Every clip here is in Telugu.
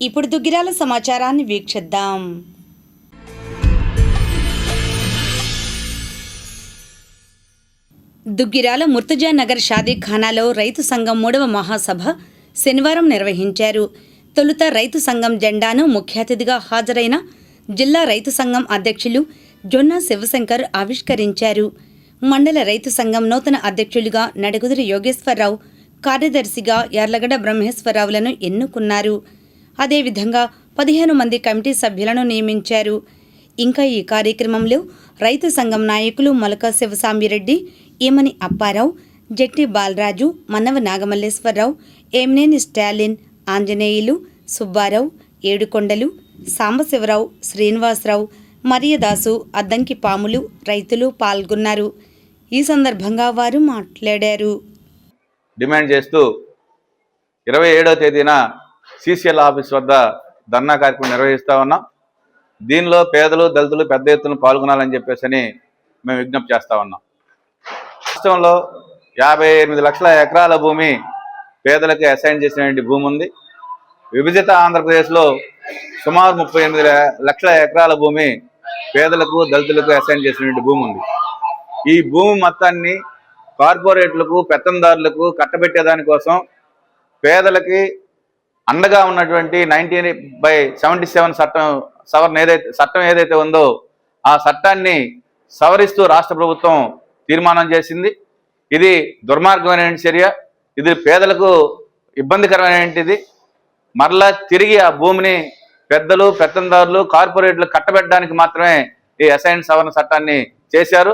ఇప్పుడు దుగ్గిరాల సమాచారాన్ని వీక్షిద్దాం. దుగ్గిరాల ముర్తుజా నగర్ షాదీఖానాలో రైతు సంఘం 3వ మహాసభ శనివారం నిర్వహించారు. తొలుత రైతు సంఘం జెండాను ముఖ్య అతిథిగా హాజరైన జిల్లా రైతు సంఘం అధ్యక్షులు జొన్న శివశంకర్ ఆవిష్కరించారు. మండల రైతు సంఘం నూతన అధ్యక్షులుగా నడుగుదిరి యోగేశ్వరరావు, కార్యదర్శిగా యార్లగడ్డ బ్రహ్మేశ్వరరావులను ఎన్నుకున్నారు. అదేవిధంగా 15 మంది కమిటీ సభ్యులను నియమించారు. ఇంకా ఈ కార్యక్రమంలో రైతు సంఘం నాయకులు మొలక శివసాంబిరెడ్డి, ఈమని అప్పారావు, జట్టి బాలరాజు, మన్నవ నాగమల్లేశ్వరరావు, ఏమినేని స్టాలిన్, ఆంజనేయులు, సుబ్బారావు, ఏడుకొండలు, సాంబశివరావు, శ్రీనివాసరావు, మరియదాసు, అద్దంకి పాములు రైతులు పాల్గొన్నారు. ఈ సందర్భంగా వారు మాట్లాడారు. డిమాండ్ చేస్తూ 27వ తేదీన సిసిఎల్ ఆఫీస్ వద్ద ధర్నా కార్యక్రమం నిర్వహిస్తా ఉన్నాం. దీనిలో పేదలు, దళితులు పెద్ద ఎత్తున పాల్గొనాలని చెప్పేసి మేము విజ్ఞప్తి చేస్తా ఉన్నాం. రాష్ట్రంలో 58 లక్షల ఎకరాల భూమి పేదలకు అసైన్ చేసినటువంటి భూమి ఉంది. విభజిత ఆంధ్రప్రదేశ్లో సుమారు 38 లక్షల ఎకరాల భూమి పేదలకు, దళితులకు అసైన్ చేసినటువంటి భూమి ఉంది. ఈ భూమి మొత్తాన్ని కార్పొరేట్లకు, పెత్తందారులకు కట్టబెట్టేదానికోసం పేదలకి అండగా ఉన్నటువంటి 19/77 చట్టం ఏదైతే ఉందో ఆ చట్టాన్ని సవరిస్తూ రాష్ట్ర ప్రభుత్వం తీర్మానం చేసింది. ఇది దుర్మార్గమైన చర్య. ఇది పేదలకు ఇబ్బందికరమైనది. మరలా తిరిగి ఆ భూమిని పెద్దలు, పెత్తందారులు, కార్పొరేట్లు కట్టబెట్టడానికి మాత్రమే ఈ అసైన్ సవరణ చట్టాన్ని చేశారు.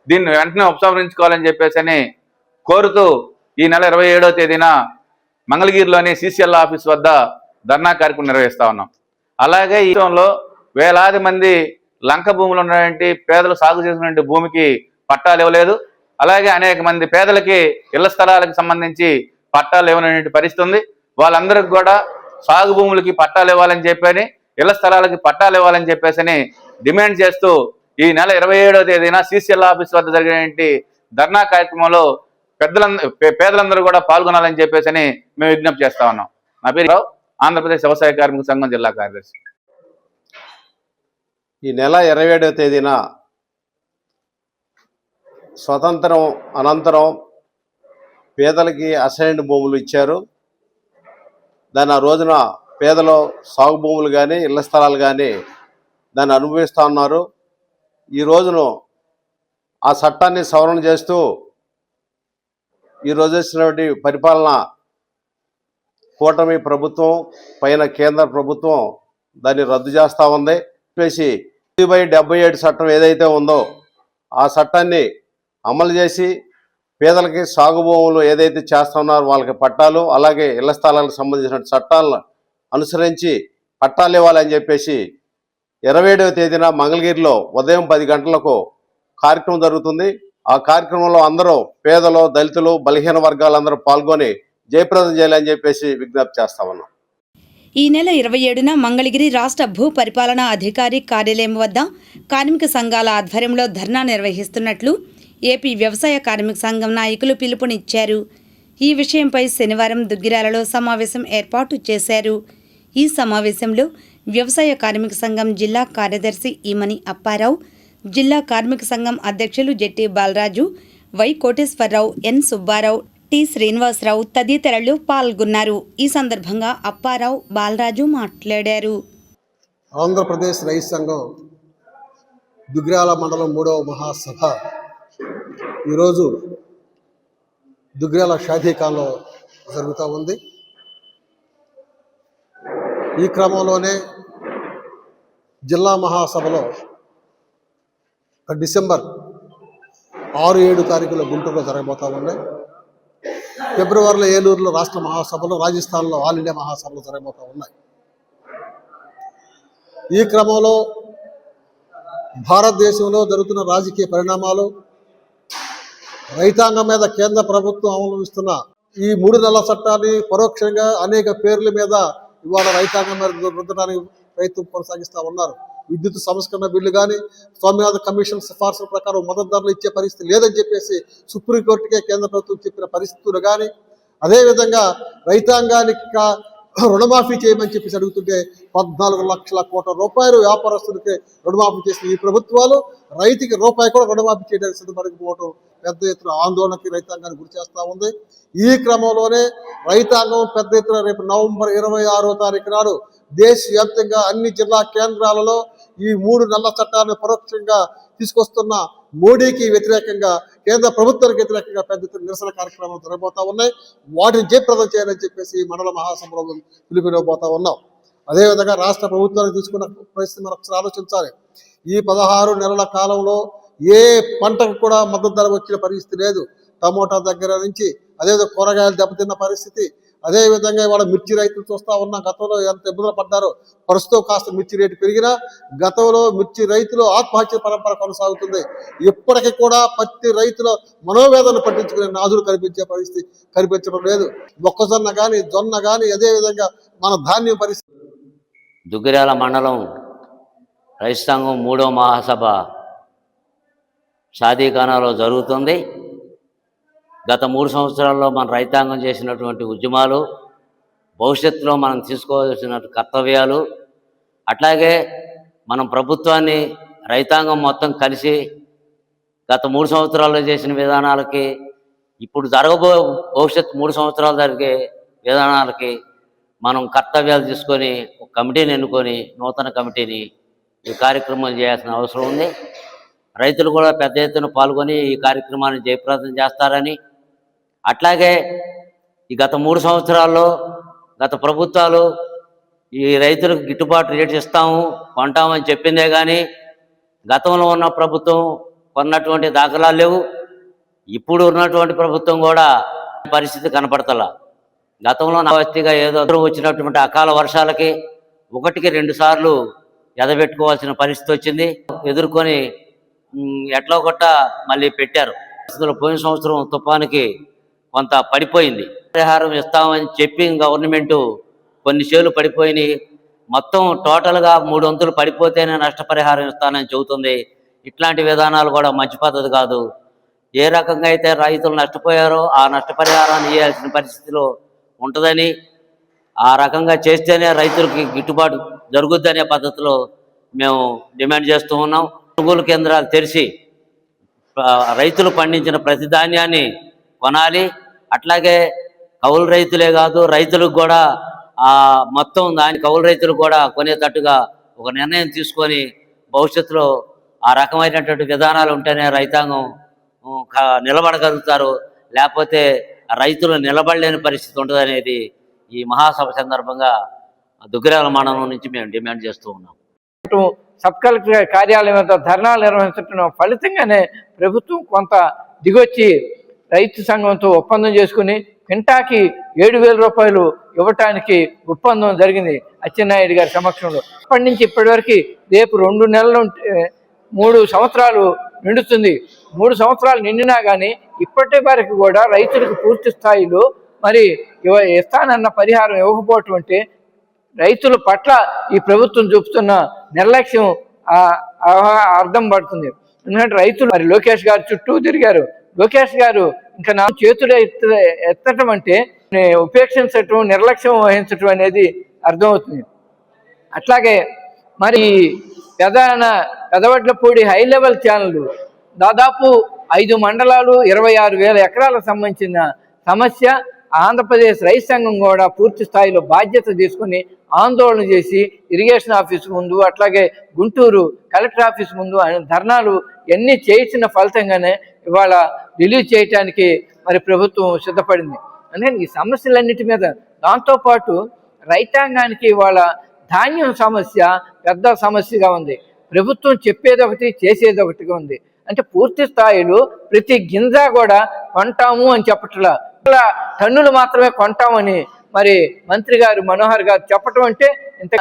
దీన్ని వెంటనే ఉపసంహరించుకోవాలని చెప్పేసి కోరుతూ ఈ నెల 27వ తేదీన మంగళగిరిలోని సిసిఎల్ ఆఫీస్ వద్ద ధర్నా కార్యక్రమం నిర్వహిస్తా ఉన్నాం. అలాగే ఈ విషయంలో వేలాది మంది లంక భూములు ఉన్నటువంటి పేదలు సాగు చేసినటువంటి భూమికి పట్టాలు ఇవ్వలేదు. అలాగే అనేక మంది పేదలకి ఇళ్ల స్థలాలకు సంబంధించి పట్టాలు ఇవ్వనటువంటి పరిస్థితి ఉంది. వాళ్ళందరికీ కూడా సాగు భూములకి పట్టాలు ఇవ్వాలని చెప్పని, ఇళ్ల స్థలాలకి పట్టాలు ఇవ్వాలని చెప్పేసి డిమాండ్ చేస్తూ ఈ నెల 27వ తేదీన సిసిఎల్ ఆఫీస్ వద్ద జరిగినటువంటి ధర్నా కార్యక్రమంలో పేదలందరూ కూడా పాల్గొనాలని చెప్పేసి మేము విజ్ఞప్తి చేస్తా ఉన్నాం. నా పేరు రావు, ఆంధ్రప్రదేశ్ వ్యవసాయ కార్మిక సంఘం జిల్లా కార్యదర్శి. ఈ నెల 27వ తేదీన స్వతంత్రం అనంతరం పేదలకి అసైన్డ్ భూములు ఇచ్చారు. దాని ఆ రోజున పేదలు సాగు భూములు కానీ, ఇళ్ల స్థలాలు కానీ దాన్ని అనుభవిస్తూ ఉన్నారు. ఈ రోజును ఆ చట్టాన్ని సవరణ చేస్తూ ఈరోజు వచ్చినటువంటి పరిపాలన కూటమి ప్రభుత్వం పైన కేంద్ర ప్రభుత్వం దాన్ని రద్దు చేస్తూ ఉంది. చెప్పేసి 77 చట్టం ఏదైతే ఉందో ఆ చట్టాన్ని అమలు చేసి పేదలకి సాగు భూములు ఏదైతే చేస్తున్నారో వాళ్ళకి పట్టాలు, అలాగే ఇళ్ల స్థలాలకు సంబంధించిన చట్టాలను అనుసరించి పట్టాలు ఇవ్వాలని చెప్పేసి 27వ తేదీన మంగళగిరిలో ఉదయం 10 గంటలకు కార్యక్రమం జరుగుతుంది. ఆ కార్యక్రమంలో అందరూ పేదలు, దళితులు, బలహీన వర్గాలందరూ పాల్గొని జయప్రదం చేయాలని చెప్పేసి విజ్ఞప్తి చేస్తా ఉన్నాం. ఈ నెల 27న మంగళగిరి రాష్ట్ర భూ పరిపాలనా అధికారి కార్యాలయం వద్ద కార్మిక సంఘాల ఆధ్వర్యంలో ధర్నా నిర్వహిస్తున్నట్లు ఏపీ వ్యవసాయ కార్మిక సంఘం నాయకులు పిలుపునిచ్చారు. ఈ విషయంపై శనివారం దుగ్గిరాలలో సమావేశం ఏర్పాటు చేశారు. ఈ సమావేశంలో వ్యవసాయ కార్మిక సంఘం జిల్లా కార్యదర్శి ఈమని అప్పారావు, జిల్లా కార్మిక సంఘం అధ్యక్షులు Jatti Balaraju, Y Koteswararao, N Subbarao, T Srinivasarao తదితరులు పాల్గొన్నారు. ఈ సందర్భంగా అప్పారావు, బాలరాజు మాట్లాడారు. ఆంధ్రప్రదేశ్ రైతు సంఘం దుగ్గిరాల మండలం 3వ మహాసభ ఈరోజు దుగ్గిరాల షాదీఖాన్లో జరుగుతూ ఉంది. ఈ క్రమంలోనే జిల్లా మహాసభలో డిసెంబర్ 6-7 తారీఖులో గుంటూరులో జరగబోతూ ఉన్నాయి. ఫిబ్రవరిలో ఏలూరులో రాష్ట్ర మహాసభలు, రాజస్థాన్లో ఆల్ ఇండియా మహాసభలు జరగబోతూ ఉన్నాయి. ఈ క్రమంలో భారతదేశంలో జరుగుతున్న రాజకీయ పరిణామాలు, రైతాంగం మీద కేంద్ర ప్రభుత్వం అవలంబిస్తున్న ఈ 3 నెలల చట్టాన్ని పరోక్షంగా అనేక పేర్ల మీద ఇవాళ రైతాంగం మీద రుద్దడానికి ప్రయత్నం కొనసాగిస్తూ ఉన్నారు. విద్యుత్ సంస్కరణ బిల్లు కానీ, స్వామినాథన్ కమిషన్ సిఫార్సుల ప్రకారం మద్దతు ధరలు ఇచ్చే పరిస్థితి లేదని చెప్పేసి సుప్రీంకోర్టుకే కేంద్ర ప్రభుత్వం చెప్పిన పరిస్థితులు కానీ, అదేవిధంగా రైతాంగానికి రుణమాఫీ చేయమని చెప్పేసి అడుగుతుంటే 14 లక్షల కోట్ల రూపాయలు వ్యాపారస్తులకి రుణమాఫీ చేసిన ఈ ప్రభుత్వాలు రైతుకి రూపాయి కూడా రుణమాఫీ చేయడానికి సిద్ధపడకపోవడం పెద్ద ఎత్తున ఆందోళనకి రైతాంగాన్ని గురి చేస్తూ ఉంది. ఈ క్రమంలోనే రైతాంగం పెద్ద ఎత్తున రేపు నవంబర్ 26వ తారీఖు నాడు దేశవ్యాప్తంగా అన్ని జిల్లా కేంద్రాలలో ఈ 3 నల్ల చట్టాలను పరోక్షంగా తీసుకొస్తున్న మోడీకి వ్యతిరేకంగా, కేంద్ర ప్రభుత్వానికి వ్యతిరేకంగా పెద్ద ఎత్తున నిరసన కార్యక్రమాలు జరగబోతా ఉన్నాయి. వాటిని జయప్రదం చేయాలని చెప్పేసి మండల మహాసభలో పిలుపునివ్వబోతా ఉన్నాం. అదేవిధంగా రాష్ట్ర ప్రభుత్వానికి తీసుకున్న పరిస్థితి మనం ఒకసారి ఆలోచించాలి. ఈ 16 నెలల కాలంలో ఏ పంటకు కూడా మద్దతు ధర వచ్చిన పరిస్థితి లేదు. టమోటా దగ్గర నుంచి అదేవిధంగా కూరగాయలు దెబ్బతిన్న పరిస్థితి. అదేవిధంగా ఇవాళ మిర్చి రైతులు చూస్తూ ఉన్నాం. గతంలో ఎంత ఇబ్బందులు పడ్డారో, ప్రస్తుతం కాస్త మిర్చి రేటు పెరిగినా గతంలో మిర్చి రైతులు ఆత్మహత్య పరంపర కొనసాగుతుంది. ఇప్పటికీ కూడా పత్తి రైతుల మనోవేదన పట్టించుకునే నాదులు కనిపించడం లేదు. మొక్కజొన్న కానీ, జొన్న కానీ, అదేవిధంగా మన ధాన్యం పరిస్థితి. దుగ్గిరాల మండలం రైతు సంఘం 3వ మహాసభ షాదీఖానాలో జరుగుతుంది. గత 3 సంవత్సరాల్లో మన రైతాంగం చేసినటువంటి ఉద్యమాలు, భవిష్యత్తులో మనం తీసుకోవాల్సిన కర్తవ్యాలు, అట్లాగే మనం ప్రభుత్వాన్ని రైతాంగం మొత్తం కలిసి గత 3 సంవత్సరాల్లో చేసిన విధానాలకి, ఇప్పుడు భవిష్యత్తు 3 సంవత్సరాలు జరిగే విధానాలకి మనం కర్తవ్యాలు తీసుకొని ఒక కమిటీని ఎన్నుకొని, నూతన కమిటీని ఈ కార్యక్రమం చేయాల్సిన అవసరం ఉంది. రైతులు కూడా పెద్ద ఎత్తున పాల్గొని ఈ కార్యక్రమాన్ని జయప్రదం చేస్తారని, అట్లాగే ఈ గత 3 సంవత్సరాల్లో గత ప్రభుత్వాలు ఈ రైతులకు గిట్టుబాటు రేటు ఇస్తాము, కొంటామని చెప్పిందే కానీ గతంలో ఉన్న ప్రభుత్వం కొన్నటువంటి దాఖలాలు లేవు. ఇప్పుడు ఉన్నటువంటి ప్రభుత్వం కూడా పరిస్థితి కనపడతలా. గతంలో నావస్తిగా ఏదో వచ్చినటువంటి అకాల వర్షాలకి 1కి 2 సార్లు ఎదబెట్టుకోవాల్సిన పరిస్థితి వచ్చింది. ఎదుర్కొని ఎట్లా కొట్ట మళ్ళీ పెట్టారు. పోయిన సంవత్సరం తుఫానుకి కొంత పడిపోయింది. పరిహారం ఇస్తామని చెప్పి గవర్నమెంటు కొన్ని చేలు పడిపోయినాయి. మొత్తం టోటల్గా 3 వంతులు పడిపోతేనే నష్టపరిహారం ఇస్తానని చెబుతుంది. ఇట్లాంటి విధానాలు కూడా మంచి పద్ధతి కాదు. ఏ రకంగా అయితే రైతులు నష్టపోయారో ఆ నష్టపరిహారాన్ని ఇవ్వాల్సిన పరిస్థితిలో ఉంటుందని, ఆ రకంగా చేస్తేనే రైతులకి గిట్టుబాటు జరుగుద్దనే పద్ధతిలో మేము డిమాండ్ చేస్తూ ఉన్నాం. కొనుగోలు కేంద్రాలు తెరిచి రైతులు పండించిన ప్రతి ధాన్యాన్ని కొనాలి. అట్లాగే కౌలు రైతులే కాదు, రైతులకు కూడా మొత్తం కౌలు రైతులు కూడా కొనేటట్టుగా ఒక నిర్ణయం తీసుకొని భవిష్యత్తులో ఆ రకమైనటువంటి విధానాలు ఉంటేనే రైతాంగం నిలబడగలుగుతారు. లేకపోతే రైతులు నిలబడలేని పరిస్థితి ఉంటుందనేది ఈ మహాసభ సందర్భంగా దుగ్గిరాల మండలం నుంచి మేము డిమాండ్ చేస్తూ ఉన్నాం. సబ్ కలెక్టర్ కార్యాలయం వద్ద ధర్నాలు నిర్వహించడం ఫలితంగానే ప్రభుత్వం కొంత దిగొచ్చి రైతు సంఘంతో ఒప్పందం చేసుకుని క్వింటాకి 7,000 రూపాయలు ఇవ్వటానికి ఒప్పందం జరిగింది అచ్చెన్నాయుడు గారి సమక్షంలో. అప్పటి నుంచి ఇప్పటివరకు రేపు 2 నెలలు 3 సంవత్సరాలు నిండుతుంది. 3 సంవత్సరాలు నిండినా కానీ ఇప్పటి వరకు కూడా రైతులకు పూర్తి స్థాయిలో మరి ఇస్తానన్న పరిహారం ఇవ్వకపోవటం అంటే రైతుల పట్ల ఈ ప్రభుత్వం చూపుతున్న నిర్లక్ష్యం అర్థం పడుతుంది. ఎందుకంటే రైతులు మరి లోకేష్ గారు చుట్టూ తిరిగారు. లోకేష్ గారు ఇంకా నా చేతులు ఎత్తటం అంటే ఉపేక్షించటం, నిర్లక్ష్యం వహించటం అనేది అర్థమవుతుంది. అట్లాగే మరి పెదవడ్లపూడి హై లెవెల్ ఛానల్ దాదాపు 5 మండలాలు 26,000 ఎకరాలకు సంబంధించిన సమస్య. ఆంధ్రప్రదేశ్ రైతు సంఘం కూడా పూర్తి స్థాయిలో బాధ్యత తీసుకుని ఆందోళన చేసి ఇరిగేషన్ ఆఫీస్ ముందు, అట్లాగే గుంటూరు కలెక్టర్ ఆఫీస్ ముందు ధర్నాలు ఎన్ని చేసిన ఫలితంగానే ఇవాళ రిలీజ్ చేయటానికి మరి ప్రభుత్వం సిద్ధపడింది. అందుకని ఈ సమస్యలన్నిటి మీద, దాంతోపాటు రైతాంగానికి ఇవాళ ధాన్యం సమస్య పెద్ద సమస్యగా ఉంది. ప్రభుత్వం చెప్పేది ఒకటి, చేసేది ఒకటిగా ఉంది. అంటే పూర్తి స్థాయిలో ప్రతి గింజ కూడా కొంటాము అని చెప్పట్లా, టన్నులు మాత్రమే కొంటామని మరి మంత్రి గారు మనోహర్ గారు చెప్పటం అంటే ఇంత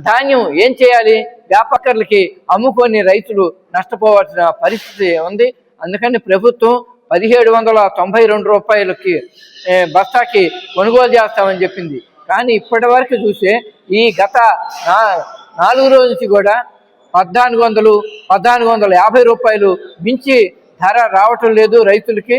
ధాన్యం ఏం చేయాలి? వ్యాపారులకి అమ్ముకొని రైతులు నష్టపోవాల్సిన పరిస్థితి ఉంది. అందుకని ప్రభుత్వం 1,792 రూపాయలకి బస్తాకి కొనుగోలు చేస్తామని చెప్పింది. కానీ ఇప్పటి వరకు చూస్తే ఈ గత 4 రోజుల నుంచి కూడా 1,450 రూపాయలు మించి ధర రావటం లేదు రైతులకి.